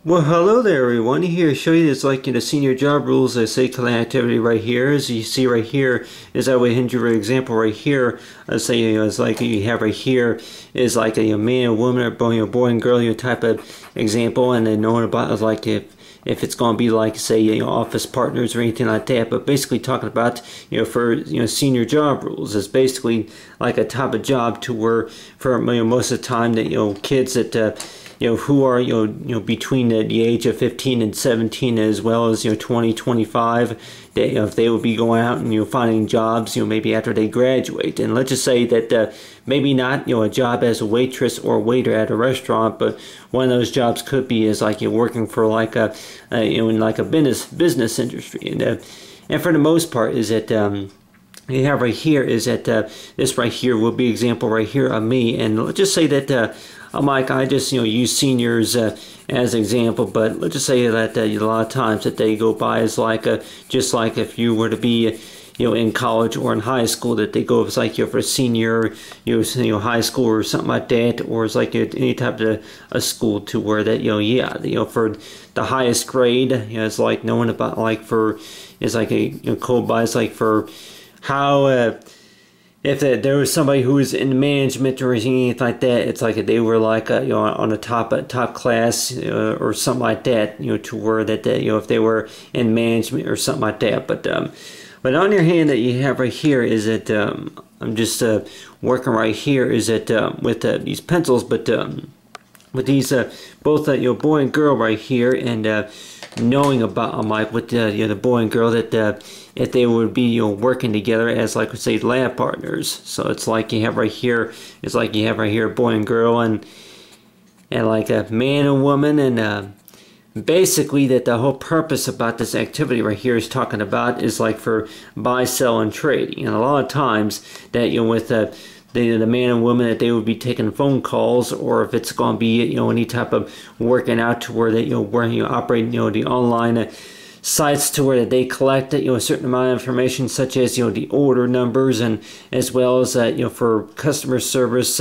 Well, hello there, everyone. Here to show you this, senior job rules. I say client activity right here. As you see right here, is I would your example right here. I say it's like you have right here is like a man, a woman, or boy and girl, type of example, and then knowing about is like if it's going to be like say office partners or anything like that. But basically talking about for senior job rules is basically like a type of job to where for most of the time that kids that who are between the age of 15 and 17, as well as 20, 25, they, if they would be going out and finding jobs maybe after they graduate. And let's just say that maybe not a job as a waitress or waiter at a restaurant, but one of those jobs could be is like working for like a in like a business industry. And for the most part is that you have right here is that this right here will be example right here of me. And let's just say that I just use seniors as example, but let's just say that a lot of times that they go by as like just like if you were to be in college or in high school, that they go as like for a senior high school or something like that, or it's like any type of a school to where that for the highest grade it's like knowing about like for it's like a code by it's like for how if there was somebody who was in management or anything like that, it's like they were like on a top class or something like that, to where that if they were in management or something like that. But on your hand that you have right here is that I'm just working right here is that with these pencils, but with these both boy and girl right here, and knowing about like with the boy and girl that if they would be working together as like say lab partners. So it's like you have right here, it's like you have right here boy and girl, and like a man and woman, and basically that the whole purpose about this activity right here is talking about is like for buy, sell, and trading. And a lot of times that with the man and woman that they would be taking phone calls, or if it's going to be any type of working out to where that where operate the online sites to where that they collect a certain amount of information, such as the order numbers, and as well as for customer service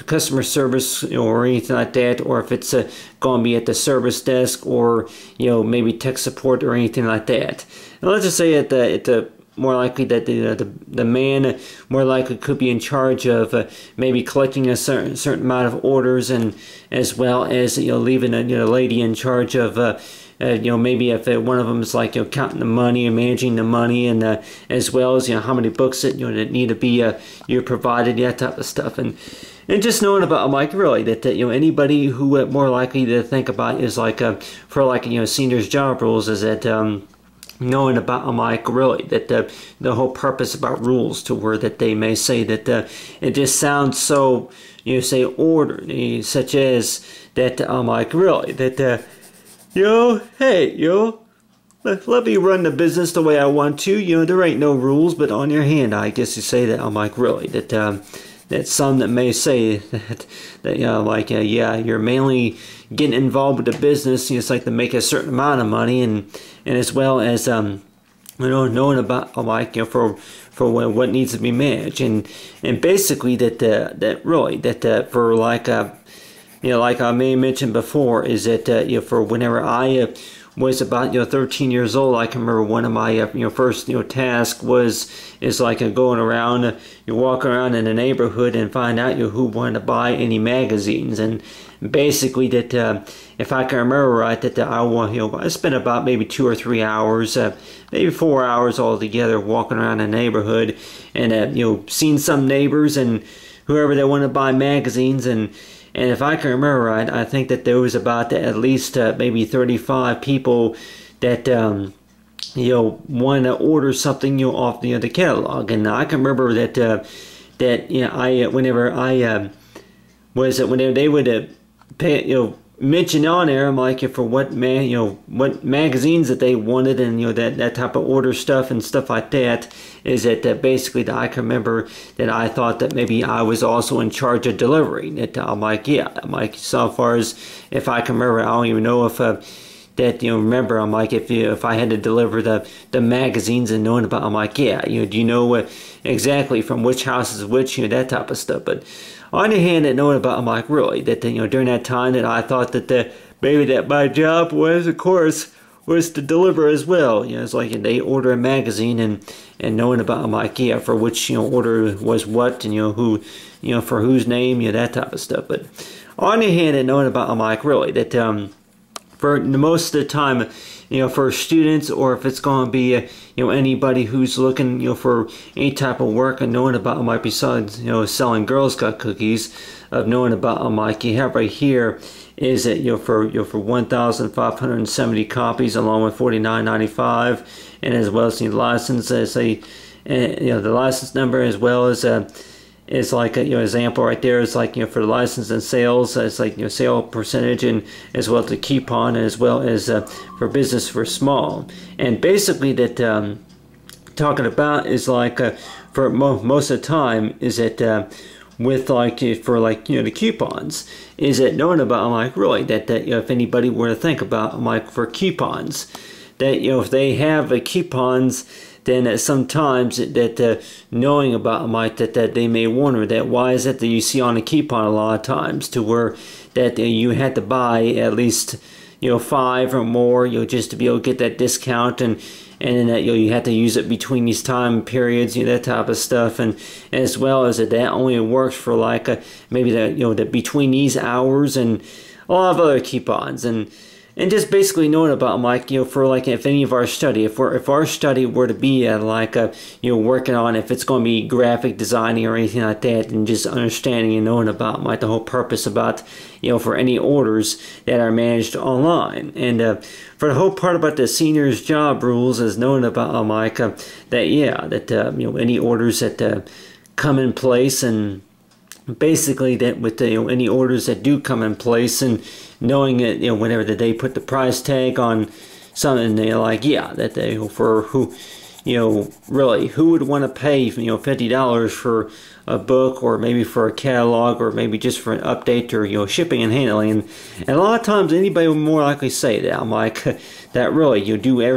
customer service or anything like that, or if it's going to be at the service desk, or maybe tech support or anything like that. And let's just say that more likely that the man more likely could be in charge of maybe collecting a certain amount of orders, and as well as leaving a lady in charge of maybe if one of them is like counting the money and managing the money, and as well as how many books that that need to be provided, that type of stuff. And just knowing about like really that anybody who more likely to think about is like for like seniors job rules is that knowing about like really that the whole purpose about rules to where that they may say that it just sounds so say order, such as that like really that hey let me run the business the way I want to. There ain't no rules, but on your hand I guess you say that like really that that some that may say that yeah, you're mainly getting involved with the business, it's like to make a certain amount of money, and as well as knowing about like for what needs to be managed, and basically that really that for like like I may mention before is that for whenever I was about 13 years old, I can remember one of my first task is like going around, walking around in the neighborhood and find out who wanted to buy any magazines. And basically that if I can remember right, that I spent about maybe 2 or 3 hours, maybe 4 hours altogether walking around the neighborhood, and seeing some neighbors and whoever that wanted to buy magazines. And if I can remember right, I think that there was about at least maybe 35 people that wanted to order something off the catalog. And I can remember that I whenever I whenever they would pay mention on there, I'm like for what what magazines that they wanted, and that type of order stuff and stuff like that, is that basically that I can remember that I thought that maybe I was also in charge of delivering it. I'm like, yeah, I'm like, so far as if I can remember, I don't even know if that remember, I'm like, if I had to deliver the magazines and knowing about, I'm like, yeah, do you know exactly from which house is which, that type of stuff. But on the hand, that knowing about, I'm like, really, that during that time that I thought that maybe that my job was, of course, was to deliver as well. It's like they order a magazine and knowing about, I'm like, yeah, for which order was what, and who, for whose name, that type of stuff. But on the hand, and knowing about, I'm like, really, that for most of the time, for students, or if it's going to be anybody who's looking for any type of work, and knowing about, I'm like, besides selling Girl Scout cookies, of knowing about, I'm like, you have right here is that for 1,570 copies along with $49.95, and as well as the license, as the license number, as well as is like a example right there is like for the license and sales, it's like sale percentage, and as well as the coupon, as well as for business for small. And basically that talking about is like for most of the time is that with like for like the coupons, is that knowing about, I'm like, really that if anybody were to think about, I'm like, for coupons, that if they have coupons, then sometimes that knowing about, I'm like, that they may wonder that why is it that you see on a coupon a lot of times to where that you had to buy at least 5 or more just to be able to get that discount, and then that you have to use it between these time periods, that type of stuff, and as well as that only works for like maybe that between these hours, and a lot of other coupons, and just basically knowing about, like, for like if any of our study, if our study were to be like working on, if it's going to be graphic designing or anything like that, and just understanding and knowing about like the whole purpose about for any orders that are managed online, and for the whole part about the seniors job rules is knowing about like that, yeah, that any orders that come in place, and basically that with any orders that do come in place, and knowing that whenever that they put the price tag on something, they're like, yeah, that they for who really who would want to pay $50 for a book, or maybe for a catalog, or maybe just for an update, or shipping and handling, and a lot of times anybody would more likely say that, I'm like, that really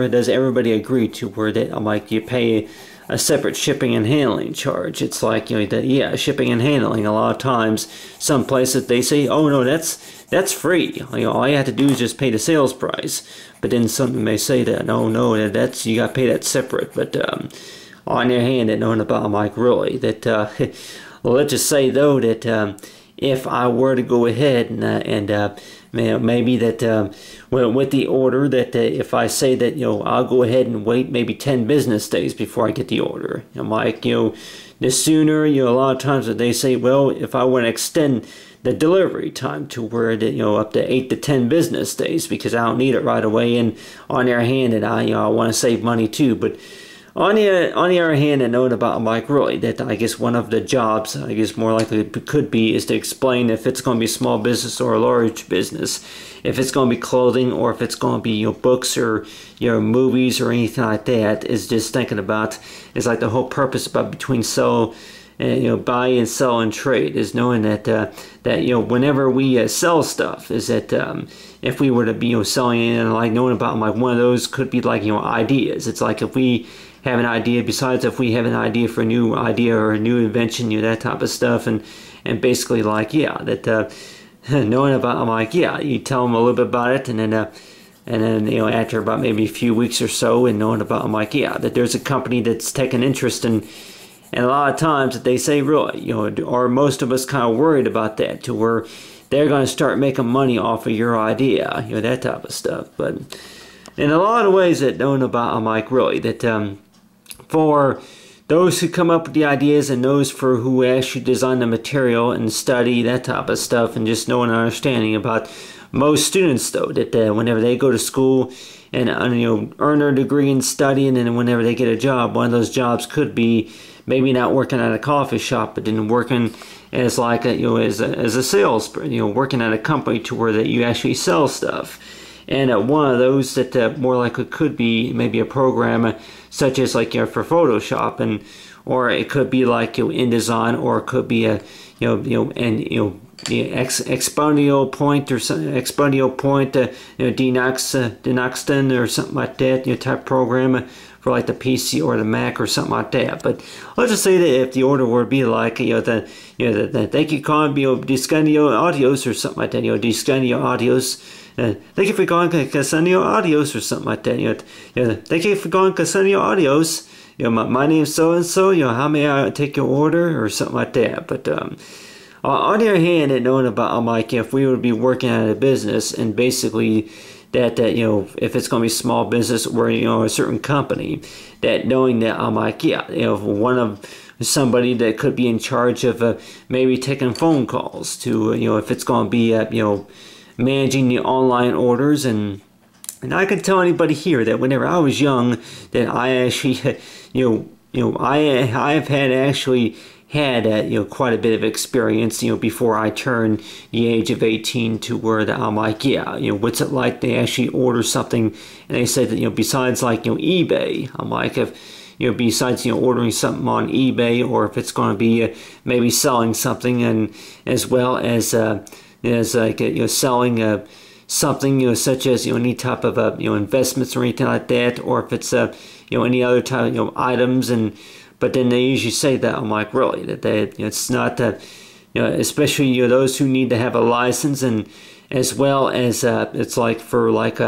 does everybody agree to where that, I'm like, you pay a separate shipping and handling charge. It's like that, yeah, shipping and handling, a lot of times some places they say, oh no, that's free, all you have to do is just pay the sales price, but then some may say that no, that's you got to pay that separate. But on their hand, that knowing about, I'm like, really that well, let's just say though that if I were to go ahead and maybe that with the order, that if I say that I'll go ahead and wait maybe 10 business days before I get the order, I'm like, the sooner, a lot of times that they say, well, if I want to extend the delivery time to where that up to 8 to 10 business days, because I don't need it right away, and on their hand, and I want to save money too. But on the other hand, and knowing about, like, really that I guess one of the jobs, I guess more likely it could be, is to explain if it's going to be a small business or a large business, if it's going to be clothing, or if it's going to be books, or movies, or anything like that. Is just thinking about is like the whole purpose about between sell and buy and sell and trade, is knowing that whenever we sell stuff, is that if we were to be selling it, and like knowing about, like, one of those could be like ideas. It's like if we have an idea, besides if we have an idea for a new idea or a new invention, that type of stuff, and basically like, yeah, that knowing about, I'm like, yeah, you tell them a little bit about it, and then after about maybe a few weeks or so, and knowing about, I'm like, yeah, that there's a company that's taken interest in. And a lot of times that they say, really, or most of us kind of worried about that, to where they're going to start making money off of your idea, that type of stuff. But in a lot of ways that knowing about, I'm like, really, that for those who come up with the ideas, and those for who actually design the material and study that type of stuff, and just knowing and understanding about most students, though, that whenever they go to school and earn their degree in study, and then whenever they get a job, one of those jobs could be maybe not working at a coffee shop, but then working as like as a sales, working at a company to where that you actually sell stuff. And one of those that more likely could be maybe a program such as like for Photoshop, and or it could be like InDesign, or it could be a the exponential point, or something, exponential point, Denoxton or something like that, type program for like the PC or the Mac or something like that. But let's just say that if the order were to be like, thank you calling, Discanio Audios or something like that, Discanio Audios. Thank you for calling Casanio Audios or something like that. Thank you for calling Casanio Audios. My name's so and so. How may I take your order or something like that? But on the other hand, knowing about, I'm like, if we would be working at a business and basically that if it's going to be small business or a certain company, that knowing that I'm like, one of somebody that could be in charge of maybe taking phone calls to if it's going to be managing the online orders. And I can tell anybody here that whenever I was young, that I actually I have had quite a bit of experience before I turned the age of 18, to where that I'm like, what's it like to actually order something, and they said that besides like eBay, I'm like, if besides ordering something on eBay, or if it's going to be maybe selling something, and as well as like selling something such as any type of investments or anything like that, or if it's any other type of items. And but then they usually say that I'm like, really, that it's not that especially those who need to have a license, and as well as it's like for like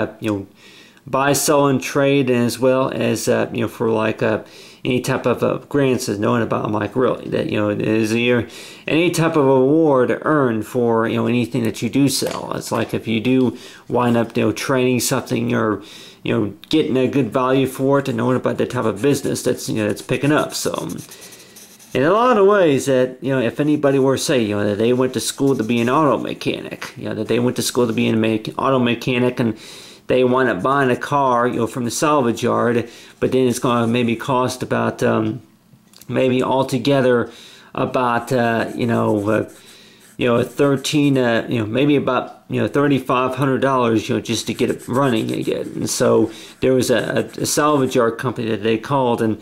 buy, sell, and trade, and as well as for like any type of grants is known about. I'm like, really, that is there any type of award earned for anything that you do sell? It's like if you do wind up trading something, or getting a good value for it, and knowing about the type of business that's that's picking up. So in a lot of ways, that if anybody were to say that they went to school to be an auto mechanic, that they went to school to be an auto mechanic, and they wind up buying a car from the salvage yard, but then it's going to maybe cost about maybe altogether about 13 maybe about $3,500 just to get it running again. And so there was a salvage yard company that they called and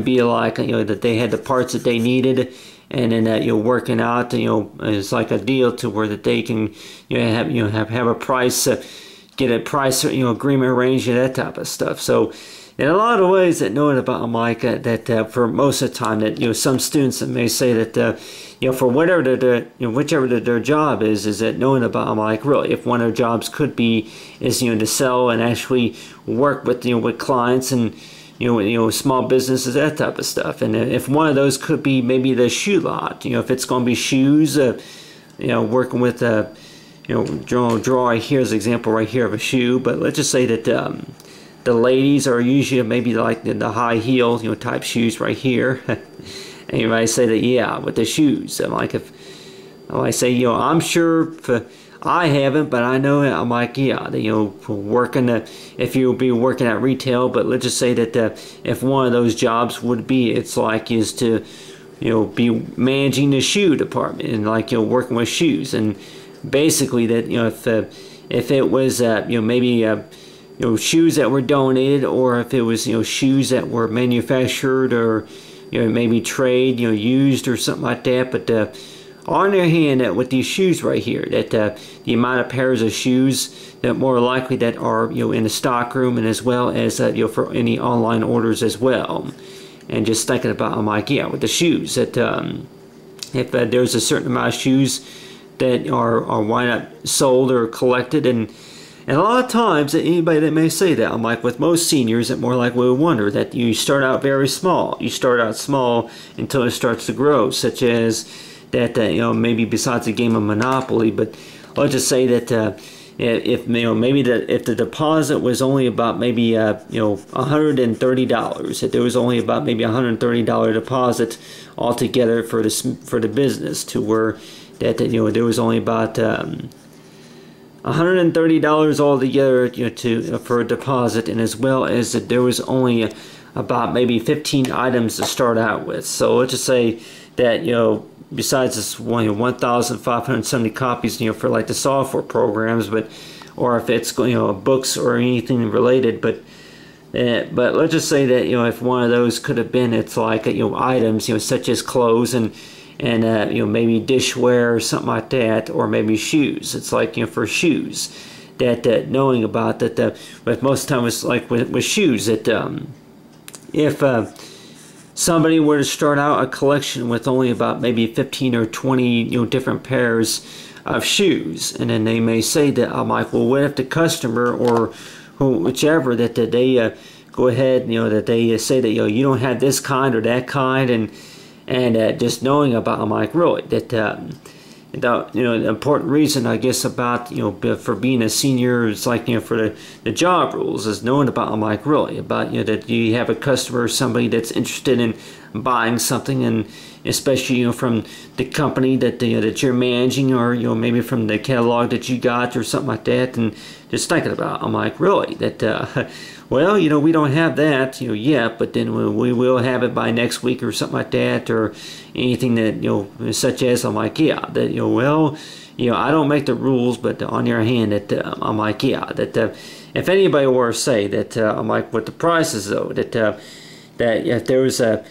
be like that they had the parts that they needed, and then that working out it's like a deal to where that they can have a price, get a price agreement arranged, and that type of stuff. So in a lot of ways, that knowing about them like that for most of the time, that some students that may say that for whatever whichever their job is that knowing about them like, really, if one of their jobs could be is to sell and actually work with with clients and small businesses, that type of stuff. And if one of those could be maybe the shoe lot, if it's going to be shoes, working with draw here's an example right here of a shoe. But let's just say that the ladies are usually maybe like the high heel type shoes right here. And you might say that with the shoes, I'm like, if I say I'm sure I haven't, but I know I'm like working if you'll be working at retail. But let's just say that if one of those jobs would be, it's like is to be managing the shoe department and like working with shoes. And basically that if it was maybe shoes that were donated, or if it was shoes that were manufactured, or maybe trade used or something like that. But on the other hand, with these shoes right here, that the amount of pairs of shoes that more likely that are in the stock room, and as well as for any online orders as well. And just thinking about, I'm like, with the shoes, that if there's a certain amount of shoes that are wind up sold or collected, and a lot of times, anybody that may say that, I'm like, with most seniors, that more likely would wonder that you start out very small. You start out small until it starts to grow, such as that maybe besides the game of Monopoly. But let's just say that if maybe if the deposit was only about maybe $130, that there was only about maybe $130 deposit altogether for the business, to where that there was only about $130 altogether for a deposit, and as well as that there was only about maybe 15 items to start out with. So let's just say that besides this 1,570 copies for like the software programs, but or if it's books or anything related, but let's just say that if one of those could have been, it's like items such as clothes and maybe dishware or something like that, or maybe shoes. It's like for shoes, that knowing about that with most of the time it's like with shoes that if somebody were to start out a collection with only about maybe 15 or 20 different pairs of shoes, and then they may say that I'm like, well, what if the customer or whichever that they go ahead, that they say that you don't have this kind or that kind, and just knowing about, I'm like, really, that the important reason, I guess, about for being a senior is like for the job rules is knowing about, I'm like, really, about that you have a customer or somebody that's interested in buying something, and especially from the company that that you're managing, or maybe from the catalog that you got or something like that, and just thinking about, I'm like, really, that well, we don't have that yet, but then we will have it by next week or something like that, or anything that such as, I'm like, yeah, that well, I don't make the rules, but on the other hand, that I'm like, yeah, that if anybody were to say that, I'm like, with the prices though, that if there was a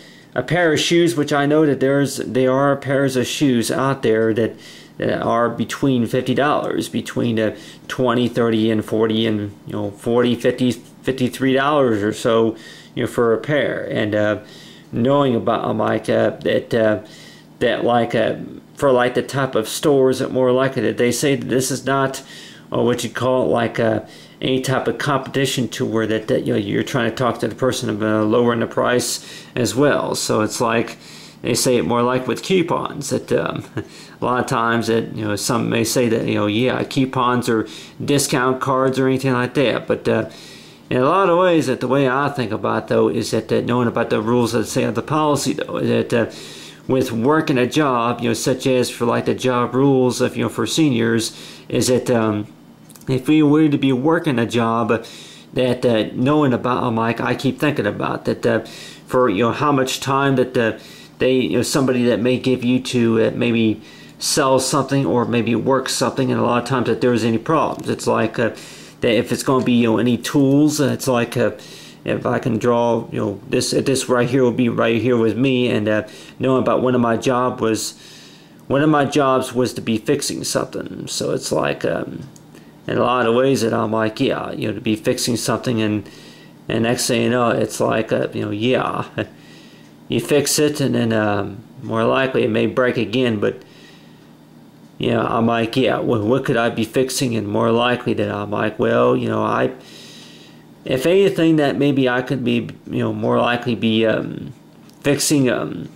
pair of shoes, which I know that there are pairs of shoes out there that are between $50, between $20, $30, and $40, and $40, $50, $53 or so, for a pair, and knowing about, I'm like, that like for like the type of stores that more likely that they say that this is not what you call like any type of competition to where that you're trying to talk to the person about lowering the price as well. So it's like they say it more like with coupons, that a lot of times that some may say that yeah, coupons or discount cards or anything like that, but in a lot of ways, that the way I think about though is that knowing about the rules that say of the policy though, that with working a job, such as for like the job rules of for seniors, is that if we were to be working a job, that knowing about, I'm like, I keep thinking about that for how much time that they somebody that may give you to maybe sell something or maybe work something, and a lot of times that there's any problems, it's like that if it's going to be any tools, it's like if I can draw this right here will be right here with me, and knowing about one of my jobs was to be fixing something, so it's like in a lot of ways that I'm like, yeah, to be fixing something, and next thing you know, it's like yeah, you fix it, and then more likely it may break again, but I'm like, yeah, well, what could I be fixing? And more likely that I'm like, well, if anything, that maybe I could be, more likely be fixing,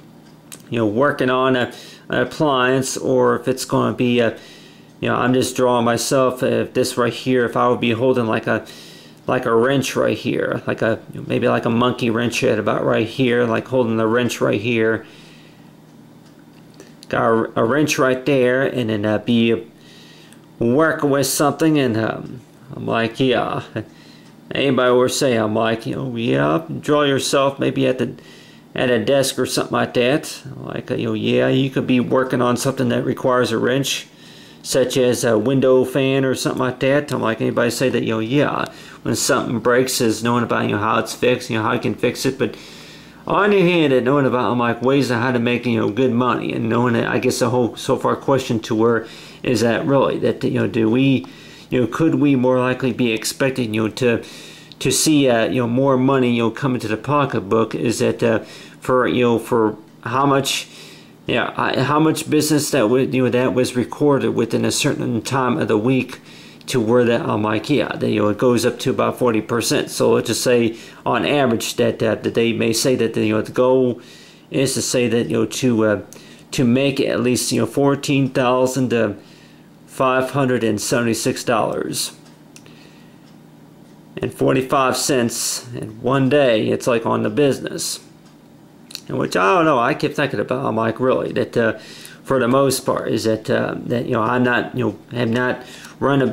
working on an appliance, or if it's going to be, I'm just drawing myself, if this right here, if I would be holding like a wrench right here, like maybe like a monkey wrench at about right here, like holding the wrench right here. Got a wrench right there, and then be working with something, and I'm like, yeah, anybody were say, I'm like, yeah, draw yourself maybe at a desk or something like that, like yeah, you could be working on something that requires a wrench, such as a window fan or something like that. I'm like, anybody say that yeah, when something breaks, is knowing about how it's fixed, how you can fix it, but on the other hand, that knowing about, I'm like, ways on how to make good money, and knowing that, I guess the whole so far question to where is that really that do we could we more likely be expecting to see more money come into the pocketbook, is that for how much how much business that that was recorded within a certain time of the week, to where that I'm like, yeah, that, it goes up to about 40%. So let's just say on average that they may say that the goal is to say that to make at least $14,576.45 in one day. It's like on the business, and which I don't know. I keep thinking about. I'm like, really, that for the most part is that I'm not have not ran a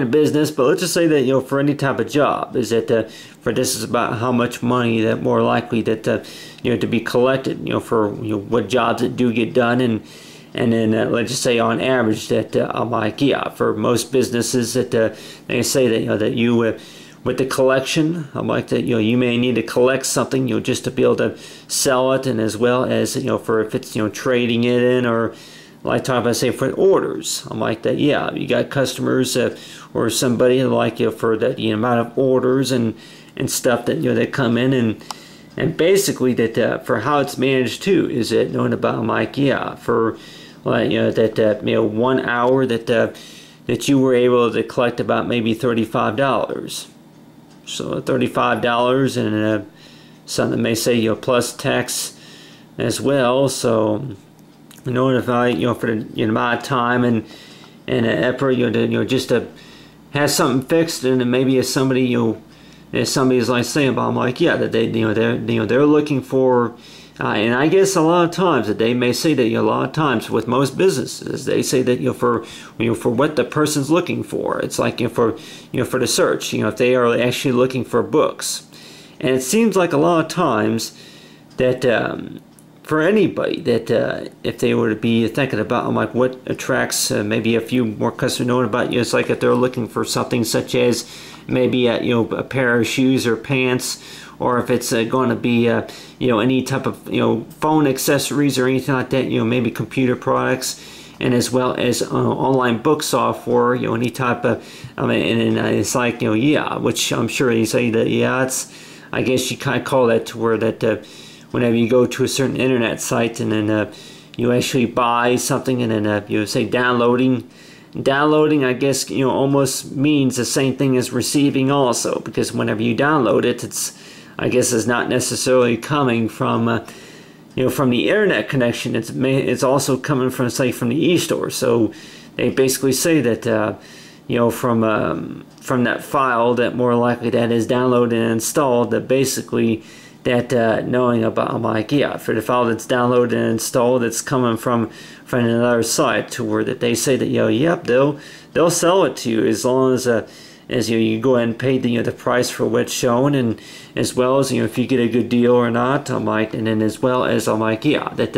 business, but let's just say that for any type of job, is that for this is about how much money that more likely that to be collected for what jobs that do get done, and then let's just say on average that I'm like, yeah, for most businesses that they say that that you with the collection, I'm like that you may need to collect something just to be able to sell it, and as well as for if it's trading it in, or like talk about say for orders, I'm like that, yeah, you got customers or somebody like for the amount of orders and stuff that that come in, And basically that for how it's managed too is that knowing about, I'm like, yeah, for like, you know, that 1 hour that you were able to collect about maybe $35. So $35, and something may say, you know, plus tax as well. So knowing if I, you know, for the, you know, amount of time and effort, you know, just to have something fixed, and then maybe if somebody, you know, if somebody's like saying about, I'm like, yeah, that they, you know, they're looking for, and I guess a lot of times that they may say that, you know, a lot of times with most businesses, they say that, you know, for what the person's looking for, it's like, you know, for the search, you know, if they are actually looking for books, and it seems like a lot of times that for anybody that if they were to be thinking about, I'm like, what attracts maybe a few more customers knowing about you, it's like if they're looking for something such as maybe you know, a pair of shoes or pants, or if it's going to be you know, any type of, you know, phone accessories or anything like that, you know, maybe computer products, and as well as online book software, you know, any type of, I mean, and it's like, you know, yeah, which I'm sure you say that, yeah, it's, I guess you kind of call that to where that whenever you go to a certain internet site and then you actually buy something, and then you know, say downloading, I guess, you know, almost means the same thing as receiving also, because whenever you download it, it's, I guess, it's not necessarily coming from you know, from the internet connection. It's also coming from, say, from the e-store. So they basically say that you know, from that file, that more likely that is downloaded and installed, that basically that knowing about, I'm like, yeah, for the file that's downloaded and installed, it's coming from another site, to where that they say that, you know, yep, they'll sell it to you as long as you know, you go ahead and pay the, you know, the price for what's shown, and as well as, you know, if you get a good deal or not, I'm like, and then as well as, I'm like, yeah, that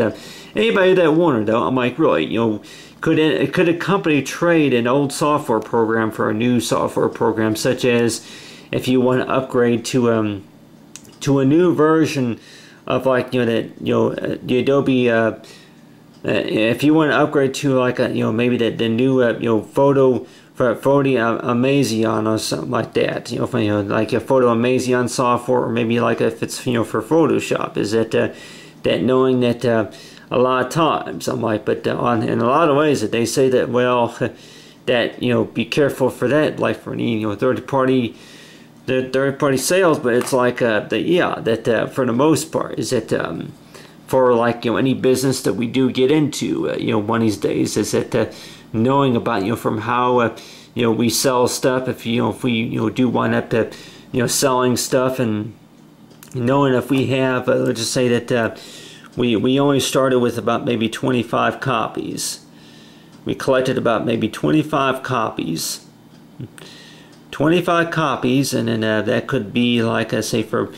anybody that wanted, though, I'm like, really, you know, could a company trade an old software program for a new software program, such as if you want to upgrade to a new version of, like, you know, that, you know, the Adobe, if you want to upgrade to, like, a, you know, maybe the new you know, Photo Amazion or something like that, you know, like a Photo Amazion software, or maybe like if it's, you know, for Photoshop, is that that knowing that a lot of times, I'm like, but in a lot of ways that they say that, well, that, you know, be careful for that, like for any, you know, third party sales, but it's like that, yeah, that for the most part is that for, like, you know, any business that we do get into, you know, one of these days, is that knowing about, you know, from how you know, we sell stuff, if you know, if we, you know, do wind up to, you know, selling stuff, and knowing if we have let's just say that we only started with about maybe 25 copies. We collected about maybe 25 copies. 25 copies, and then that could be, like I say, for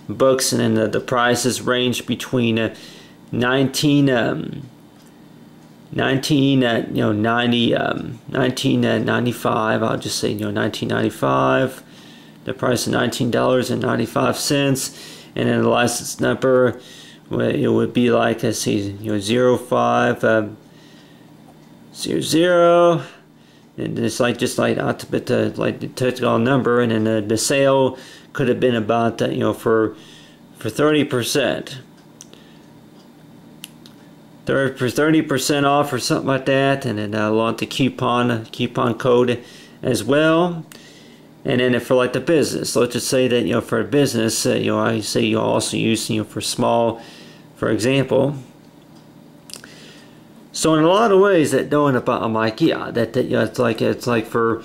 books, and then the prices range between 1995, I'll just say, you know, 1995, the price of $19.95, and then the license number, it would be like, let's see, you know, 0500, and it's like, just like ultimate, like the technical number, and then the sale could have been about, you know, for 30%. 30% off or something like that, and then I'll want the coupon code as well. And then for, like, the business, let's just say that, you know, for a business, you know, I say you also use, you know, for small, for example. So in a lot of ways, that knowing about, I'm like, yeah, that you know, it's like for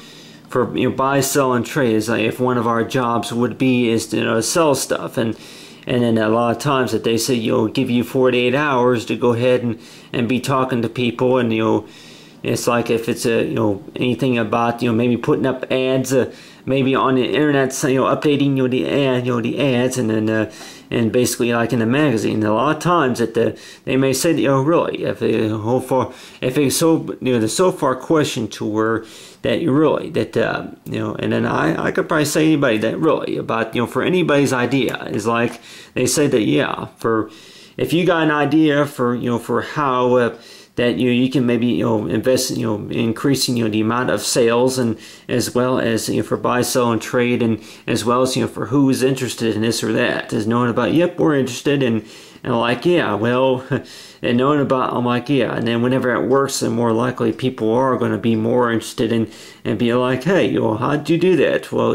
you know, buy, sell, and trade, is like if one of our jobs would be is to, you know, sell stuff, and then a lot of times that they say, you know, give you 48 hours to go ahead and be talking to people, and, you know, it's like if it's you know, anything about, you know, maybe putting up ads, maybe on the internet, so, you know, updating, you know, the ads, and then and basically like in the magazine, a lot of times that they may say that, you know, really, if it's so, you know, the so far question to where that you really, that you know, and then I could probably say anybody that really about, you know, for anybody's idea is like, they say that, yeah, for if you got an idea for, you know, for how that you can maybe invest increasing the amount of sales, and as well as for buy, sell, and trade, and as well as for who is interested in this or that, is knowing about, yep, we're interested, and like, yeah, well, and knowing about, I'm like, yeah, and then whenever it works, then more likely people are going to be more interested in, and be like, hey, how'd you do that? Well,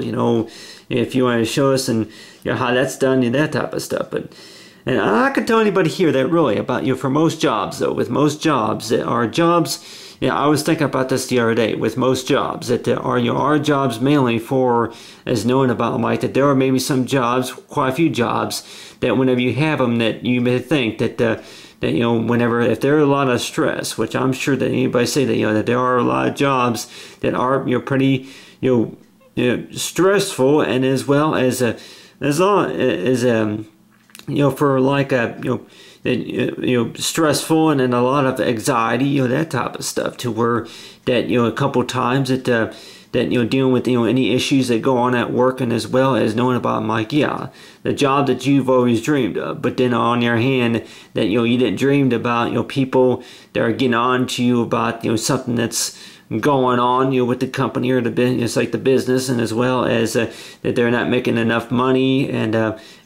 if you want to show us, and how that's done, and that type of stuff. But and I can tell anybody here that really about, for most jobs, though, with most jobs that are jobs, I was thinking about this the other day, with most jobs that are jobs mainly for, as knowing about, like, that there are maybe some jobs, quite a few jobs, that whenever you have them, that you may think that whenever, if there are a lot of stress, which I'm sure that anybody say that, that there are a lot of jobs that are, pretty, stressful, and as well as for like stressful, and then a lot of anxiety, that type of stuff, to where that a couple times that dealing with any issues that go on at work, and as well as knowing about, like, yeah, the job that you've always dreamed of, but then on your hand that you didn't dream about people that are getting on to you about something that's going on with the company or the business, like the business, and as well as that they're not making enough money, and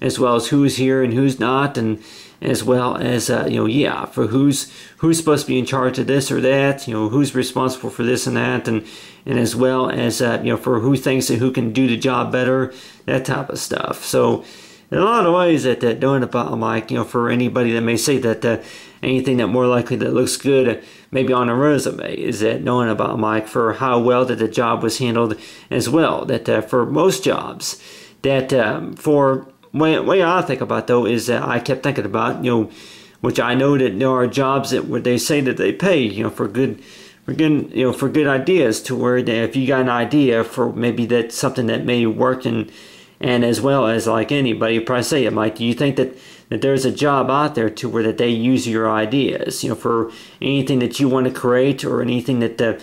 as well as who's here and who's not, and as well as for who's supposed to be in charge of this or that, who's responsible for this and that, and as well as for who thinks that who can do the job better, that type of stuff. So in a lot of ways that knowing about, like, for anybody that may say that anything that more likely that looks good maybe on a resume, is that knowing about, Mike, for how well that the job was handled, as well, that for most jobs, that for way I think about, though, is that I kept thinking about, which I know that there are jobs that where they say that they pay, for good ideas, to where that if you got an idea for maybe that's something that may work, and as well as, like, anybody probably say it, Mike, do you think that there's a job out there to where that they use your ideas, for anything that you want to create, or anything that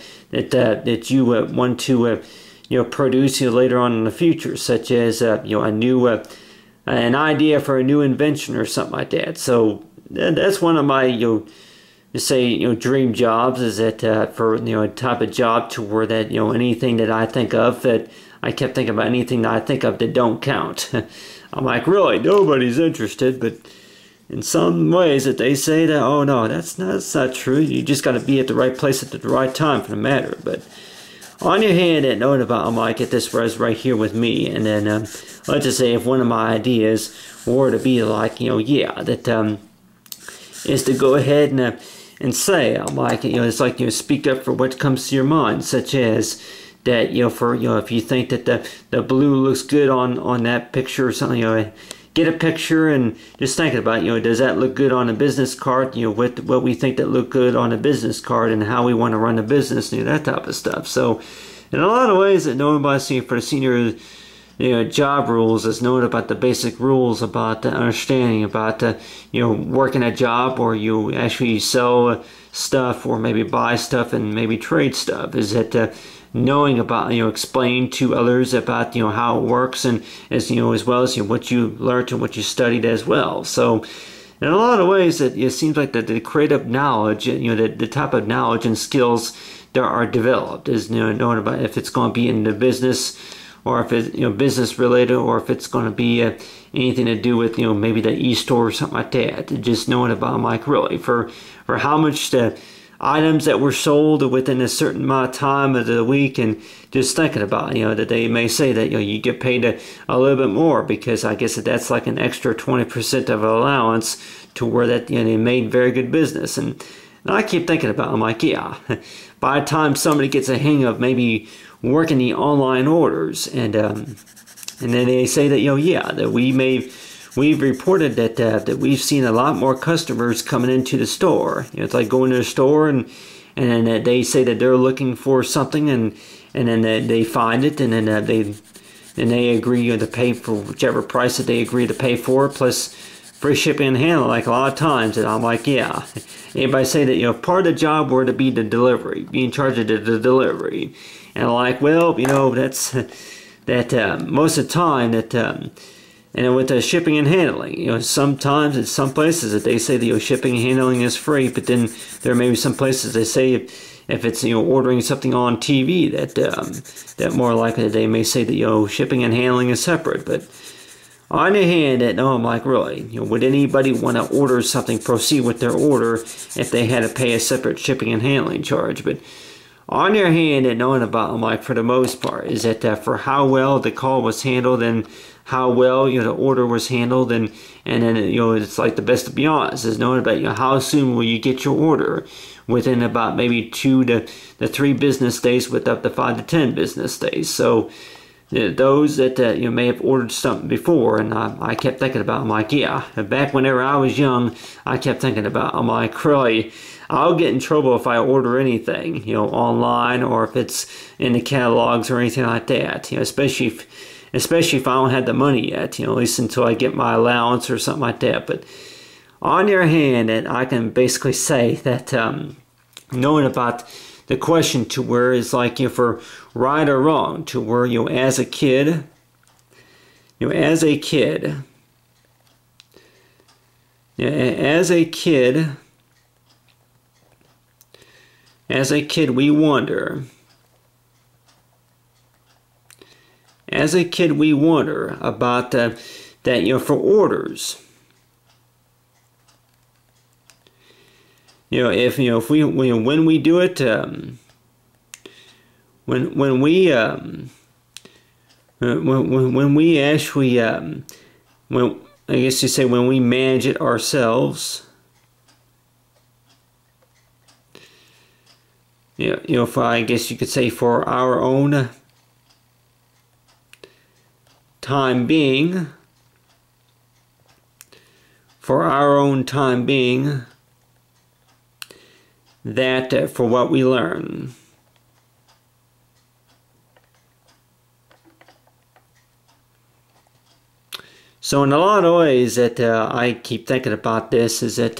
you want to produce later on in the future, such as a new an idea for a new invention or something like that. So that's one of my dream jobs, is that for a type of job to where that anything that I think of, that I kept thinking about anything that I think of that don't count. I'm like, really, nobody's interested, but in some ways that they say that, oh no, that's not true. You just got to be at the right place at the right time for the matter. But on your hand, that note about, I'm like, get this right here with me, and then let's just say if one of my ideas were to be like, that is to go ahead and say, I'm like, it's like, speak up for what comes to your mind, such as that, for, if you think that the blue looks good on that picture or something, get a picture and just thinking about, does that look good on a business card, what we think that look good on a business card, and how we want to run a business, that type of stuff. So in a lot of ways, that knowing about, for the senior job rules, is knowing about the basic rules, about the understanding about working a job, or you actually sell stuff, or maybe buy stuff and maybe trade stuff, is that knowing about, explaining to others about, how it works, and as well as what you learned and what you studied as well. So in a lot of ways, it seems like that the creative knowledge, the type of knowledge and skills that are developed is knowing about if it's going to be in the business, or if it's business related, or if it's going to be anything to do with maybe the e-store or something like that. Just knowing about, like, really for how much the items that were sold within a certain amount of time of the week, and just thinking about that they may say that you get paid a little bit more, because I guess that's like an extra 20% of allowance, to where that they made very good business. And I keep thinking about, I'm like, yeah, by the time somebody gets a hang of maybe working the online orders, and then they say that that we've reported that we've seen a lot more customers coming into the store. It's like going to the store, and then they say that they're looking for something, and then they find it, and then they agree to pay for whichever price that they agree to pay for, plus free shipping and handling, like a lot of times. And I'm like, yeah. Anybody say that part of the job were to be the delivery, be in charge of the delivery, and I'm like, well, that's that most of the time that And then with the shipping and handling, sometimes in some places that they say the shipping and handling is free, but then there may be some places they say if it's ordering something on TV that more likely they may say that shipping and handling is separate. But on the hand, I'm like, really, would anybody want to order something, proceed with their order if they had to pay a separate shipping and handling charge? But on their hand, and knowing about, I'm like, for the most part, is that for how well the call was handled and how well the order was handled, and then it's like the best, to be honest, is knowing about how soon will you get your order, within about maybe 2 to 3 business days, with up to 5 to 10 business days. So those that may have ordered something before, and I kept thinking about, I'm like, yeah, back whenever I was young, I kept thinking about, I'm like, really, I'll get in trouble if I order anything online, or if it's in the catalogs or anything like that, especially if I don't have the money yet, at least until I get my allowance or something like that. But on the other hand, and I can basically say that knowing about the question to where it's like, for right or wrong, to where as a kid, as a kid we wonder. As a kid, we wonder about that, for orders. If we when we do it, when we actually when I guess you say when we manage it ourselves. If I guess you could say for our own time being, that for what we learn. So in a lot of ways that I keep thinking about this is that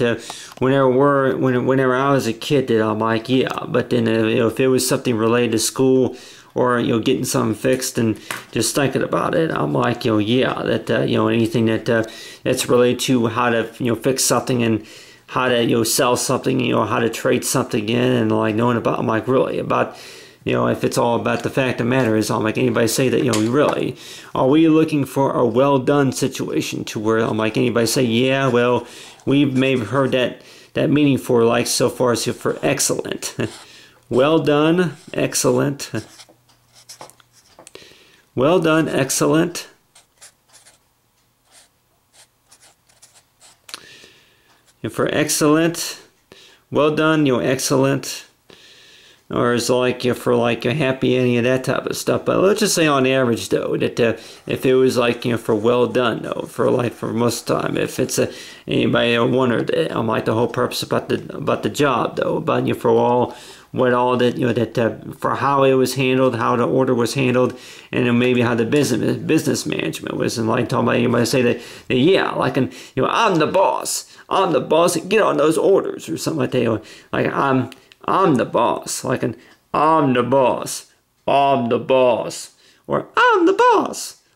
whenever I was a kid, that I'm like, yeah, but then if it was something related to school, or getting something fixed, and just thinking about it, I'm like, yeah, that anything that's related to how to fix something, and how to sell something, how to trade something in, and like knowing about, I'm like, really about if it's all about the fact of the matter is, I'm like, anybody say that really are we looking for a well done situation, to where I'm like, anybody say, yeah, well, we've maybe heard that meaning for, like, so far as for excellent. Well done, excellent. Well done, excellent. And for excellent, well done, excellent. Or it's like for like a happy, any of that type of stuff. But let's just say on average, though, that if it was like for well done, though, for most of the time, if it's anybody wondered, I'm like, the whole purpose about the job, though, about for all. What all that for how it was handled, how the order was handled, and then maybe how the business management was, and like talking about anybody say that yeah, like, and I'm the boss, get on those orders, or something like that, like I'm the boss, like, and I'm the boss, or I'm the boss,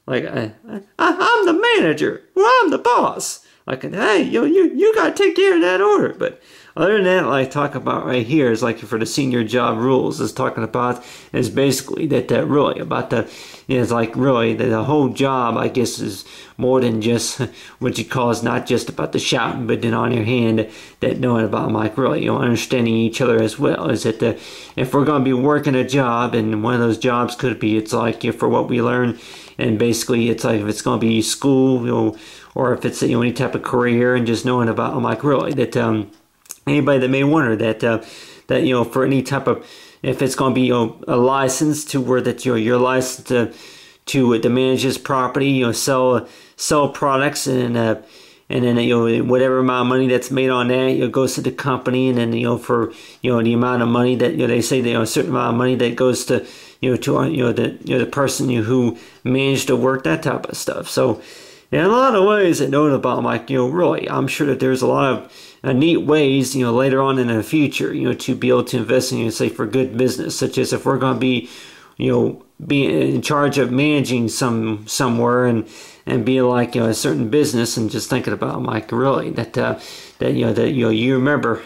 like I'm the manager, or I'm the boss, like, hey, you gotta take care of that order. But other than that, like, talk about right here is like for the senior job rules is talking about is basically that really about it's like really the whole job, I guess, is more than just what you call is not just about the shouting, but then on your hand that knowing about, like, really understanding each other as well, is that if we're going to be working a job, and one of those jobs could be, it's like for what we learn, and basically it's like if it's going to be school, or if it's any type of career, and just knowing about, I'm like, really that anybody that may wonder that for any type of, if it's going to be a license to where that you're licensed to manage this property, sell products, and then whatever amount of money that's made on that goes to the company, and then for the amount of money that they say a certain amount of money that goes to the person who managed the work, that type of stuff. So in a lot of ways, that knowing about, like, really, I'm sure that there's a lot of neat ways, later on in the future, to be able to invest in, say, for good business, such as if we're going to be, be in charge of managing somewhere and be like, a certain business, and just thinking about, like, really you remember,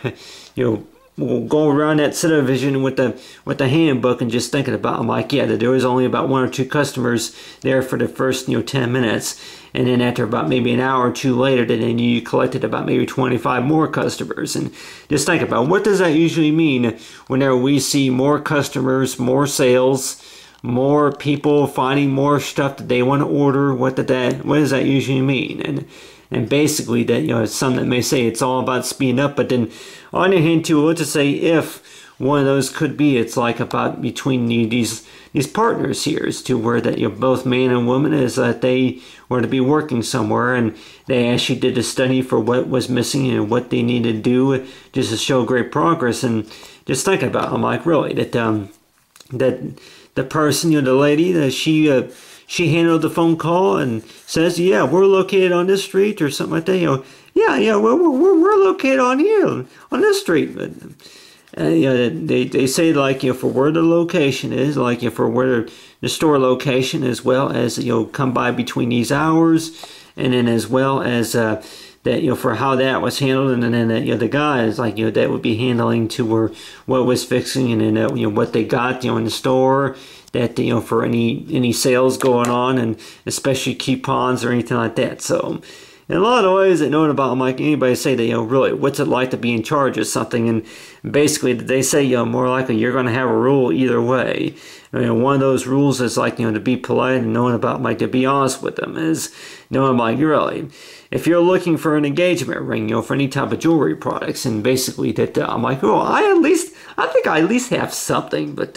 we'll go around that television with the handbook and just thinking about, I'm like, yeah, that there was only about 1 or 2 customers there for the first 10 minutes, and then after about maybe an hour or two later, then you collected about maybe 25 more customers. And just think about, what does that usually mean whenever we see more customers, more sales, more people finding more stuff that they want to order? What does that usually mean? And basically that, some that may say it's all about speeding up, but then on the other hand too, let's just say if one of those could be, it's like about between these partners here, is to where that both man and woman, is that they were to be working somewhere and they actually did a study for what was missing and what they needed to do just to show great progress. And just thinking about, I'm like, really that the person, the lady, that she handled the phone call and says, yeah, we're located on this street or something like that. Yeah, we're located on here, on this street. But, they say, like, for where the location is, like, for where the store location, as well as, come by between these hours, and then as well as, that, for how that was handled, and then that, the guys, like, that would be handling to where what was fixing, and then, what they got, in the store, that, for any sales going on, and especially coupons or anything like that. So, in a lot of ways, knowing about, like, anybody say that, really, what's it like to be in charge of something? And basically, they say, more likely you're going to have a rule either way. One of those rules is, like, to be polite, and knowing about, like, to be honest with them, is knowing, like, really, if you're looking for an engagement ring, for any type of jewelry products, and basically that, I'm like, oh, I think I at least have something. But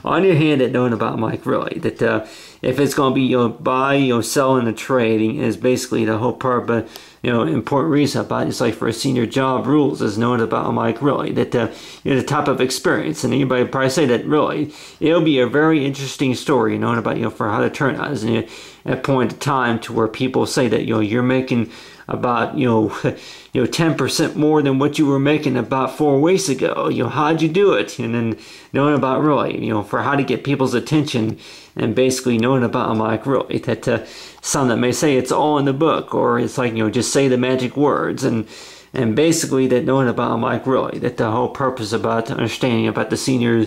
on your hand, that knowing about, like, really, that if it's going to be, buy, selling, and trading, is basically the whole part. But important reason about it is, like, for senior job rules, is knowing about, I'm like, really, that the type of experience. And anybody would probably say that, really, it'll be a very interesting story, knowing about, for how to turn out, as at a point in time to where people say that, you're making about 10% more than what you were making about 4 weeks ago. How'd you do it? And then knowing about, really, for how to get people's attention, and basically knowing about, I'm like, really, that some that may say it's all in the book, or it's like, just say the magic words, and basically that knowing about, I'm like, really, that the whole purpose about understanding about the senior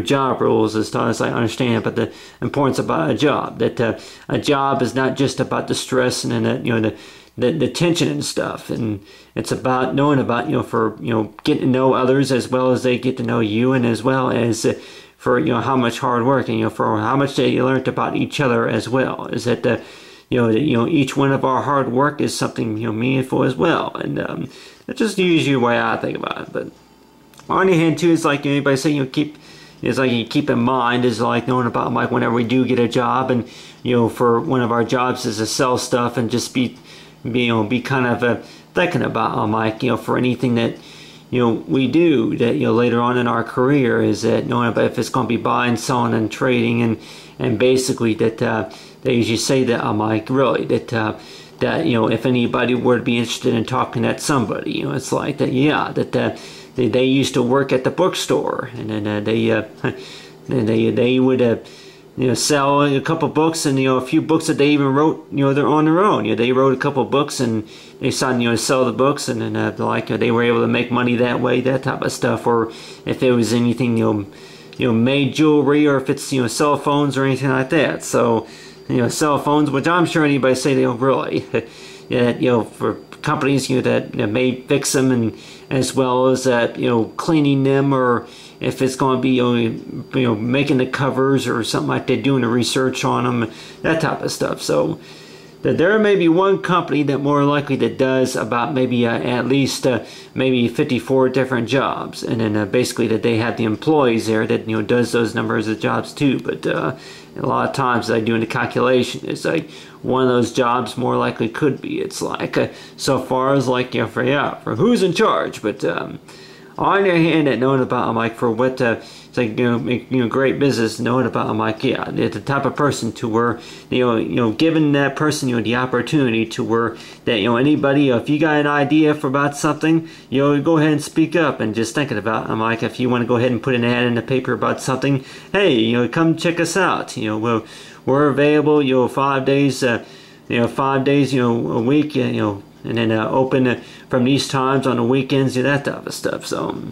job rules is to, like, understanding about the importance about a job, that a job is not just about the stress and then the tension and stuff, and it's about knowing about, for getting to know others as well as they get to know you, and as well as for how much hard work, and for how much they learned about each other as well, is that each one of our hard work is something meaningful as well. And that's just usually the way I think about it. But on the other hand too, it's like anybody say, it's like you keep in mind, is like knowing about, like, whenever we do get a job, and for one of our jobs is to sell stuff, and just be kind of thinking about, like, for anything that we do that later on in our career, is that knowing about if it's going to be buying, selling, and trading, and basically that they usually say that, I'm like, really, that if anybody were to be interested in talking to somebody, it's like that, yeah, that they used to work at the bookstore, and then they would sell a couple books, and a few books that they even wrote, they're on their own. They wrote a couple books, and they decided to sell the books, and then like they were able to make money that way, that type of stuff. Or if it was anything made jewelry, or if it's cell phones or anything like that. So cell phones, which I'm sure anybody say they don't really, yeah, for companies that may fix them, and as well as cleaning them, or if it's going to be making the covers or something like that, doing the research on them, that type of stuff. So that there may be one company that more likely that does about maybe at least maybe 54 different jobs, and then basically that they have the employees there that does those numbers of jobs too. But a lot of times I doing the calculation, it's like one of those jobs more likely could be, it's like so far as like for who's in charge. But on on your hand at knowing about, I'm like, for what it's like, make, great business, knowing about, I'm like, yeah, they're the type of person to where, giving that person, the opportunity to where that, anybody, if you got an idea for about something, go ahead and speak up and just thinking about, I'm like, if you want to go ahead and put an ad in the paper about something, hey, come check us out, we're available, 5 days, 5 days, a week, and then open from these times on the weekends, that type of stuff. So,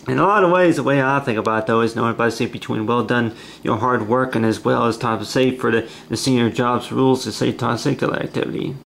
in a lot of ways, the way I think about it, though, is knowing about between well done, hard work, and as well as top safe for the senior jobs rules to say top cycle activity.